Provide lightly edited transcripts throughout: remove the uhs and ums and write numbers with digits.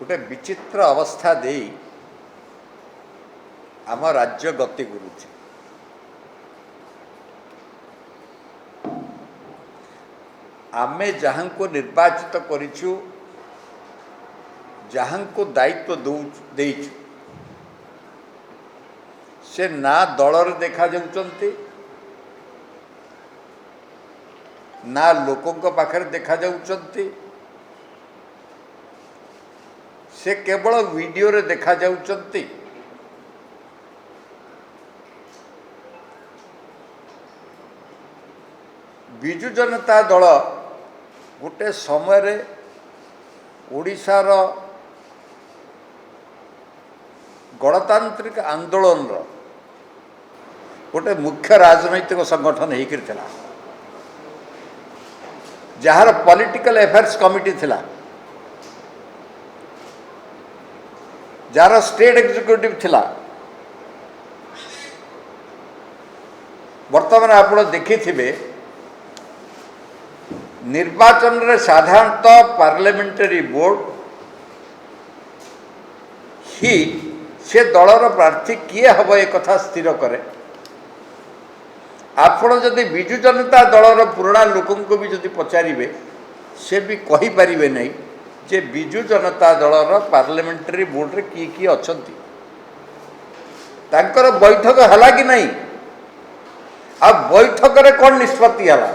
गोटे विचित्र अवस्था दे आम राज्य गति करुचे। आमे जहाँ को निर्वाचित करिछु, जहाँ को दायित्व देइछु, से ना दलर देखा जाउचंती, ना लोकों पाखरे देखा जाउचंती, से केवल वीडियो रे देखा जाउचंती। बिजु जनता दल गोटे समय ओडिशार गणतांत्रिक आंदोलन गोटे मुख्य राजनैतिक संगठन होता, जार पॉलिटिकल अफेयर्स कमिटी थिला, जार स्टेट एग्जीक्यूटिव थिला। वर्तमान आप देखिथिबे निर्वाचन रे साधारणतः पार्लियामेंटरी बोर्ड ही से दलर प्रार्थी किए हम एक कथा स्थिर करे। आपण जदि बिजु जनता दलर पुराना लोकों को भी जदि पचारे से भी कही पारिबे नहीं जे बिजु जनता दलर पार्लियामेंटरी बोर्ड रे किए अछंती, तांकर बैठक हला कि नहीं, आ बैठक रे कोन निष्पत्ति हला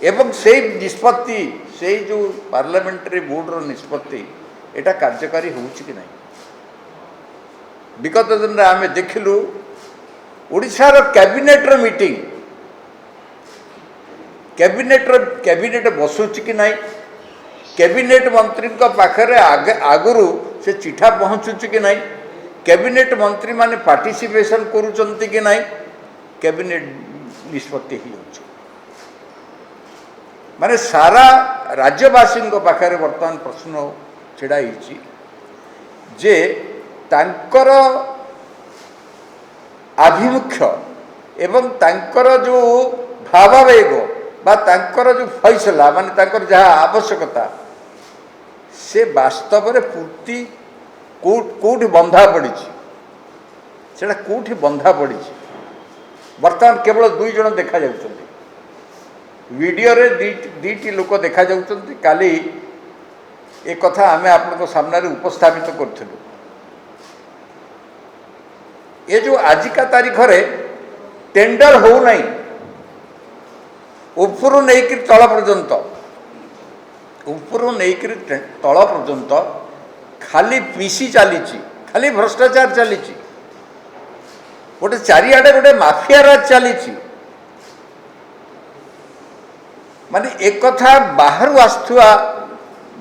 एवं से निष्पत्ति से जो पार्लियामेंटरी बोर्ड रो निष्पत्ति एटा कार्यकारी होउछि कि नहीं। विगत दिन आम देखिलु ओडिशार कैबिनेट रो मीटिंग, कैबिनेट बसुछि कि नहीं, कैबिनेट मंत्री पाखरे आगुरु से चिठा पहुँचुछि कि नहीं, कैबिनेट मंत्री माने पार्टिसिपेशन करूचंती कि नहीं, कैबिनेट निष्पत्ति ही होउछि। माने सारा राज्यवासी पाखरे वर्तमान प्रश्न छिड़ाई जे तांकर आभिमुख्य एवं तांकर जो भावावेग बा तांकर जो फैसला माने तांकर जहाँ आवश्यकता से वास्तव में पूर्ति कौटी बंधा पड़ी, से कौटी बंधा पड़ी। वर्तमान केवल दुई जन देखा जाउछंती, वीडियो रे दीटी लोक देखा जाउछंती। काली एक कथा आमे आपनको सामने उपस्थापित करथिलु। ये जो आजिका तारीख रे टेंडर हो नहीं, उपरु नहीं तल पर्यंत, उपरु नहीं तल पर्यंत खाली पीसी चली, खाली भ्रष्टाचार चली, गोटे चारिआडे गोटे माफिया राज चली। माने एक कथा बाहर आसुआ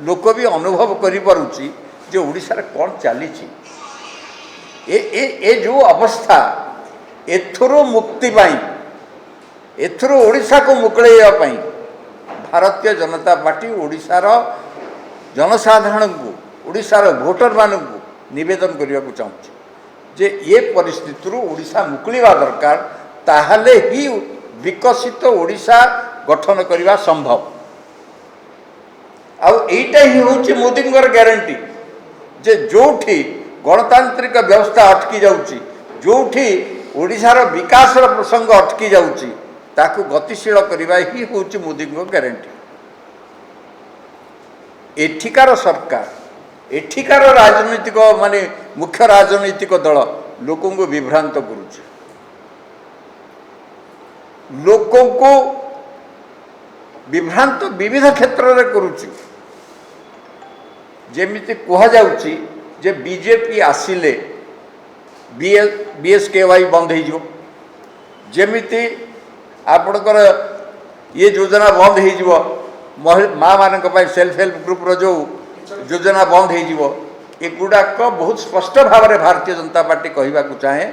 लोक भी अनुभव करि पारुची जे ओडिसा रे कोन चली। ए जो अवस्था एथुरु मुक्ति पाई, एथुरु ओडिसा को मुकळेया पाई भारतीय जनता पार्टी ओडिशार जनसाधारण को, ओडिशार भोटर मान को निवेदन करने को चाहूँ जे ये परिस्थिति ओडिशा मुकलिवा दरकार, ताहले ही विकसित ओडिशा गठन करने संभव। आउ एटा ही होची मोदी ग्यारंटी जे जोठी गणतांत्रिक व्यवस्था अटकी जाउची, जोठी ओडिशार विकास प्रसंग अटकी जाउची, ताकू गतिशील करवा ही होची मोदी ग्यारंटी। एठिकार सरकार, एठिकार राजनीतिक माने मुख्य राजनीतिक दल लोकों को विभ्रांत करुचे, लोकों को विभ्रांत विविध क्षेत्र में करुचे। जेमिति कहा जाउची जे बीजेपी आसिले बीएसकेवाई बंद हो, जेमिति आपणकर ये योजना बंद हो, माँ मानक सेल्फ हेल्प ग्रुप रो जो योजना बंद हो, एगुड़ाक बहुत स्पष्ट भाव में भारतीय जनता पार्टी कहवा चाहे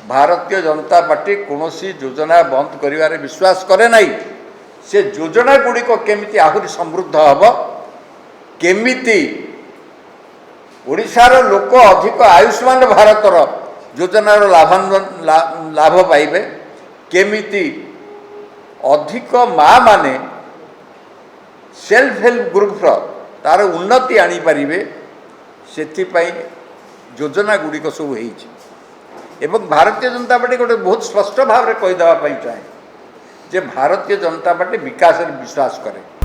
भारतीय जनता पार्टी कौन योजना बंद कर विश्वास करे नहीं। से योजना गुड़िक केमिति आहुरी समृद्ध हम, केमिति ओडिशार लोक अधिक आयुष्मान भारतर योजनार लाभ पाइबे, केमिति अधिक माँ माने सेल्फ हेल्प ग्रुप तार उन्नति आनीपारे से योजना गुड़िक सब हो भारतीय जनता पार्टी गोटे बहुत स्पष्ट भाव में कहीदेवाई चाहे जे भारतीय जनता पार्टी विकास विश्वास करे।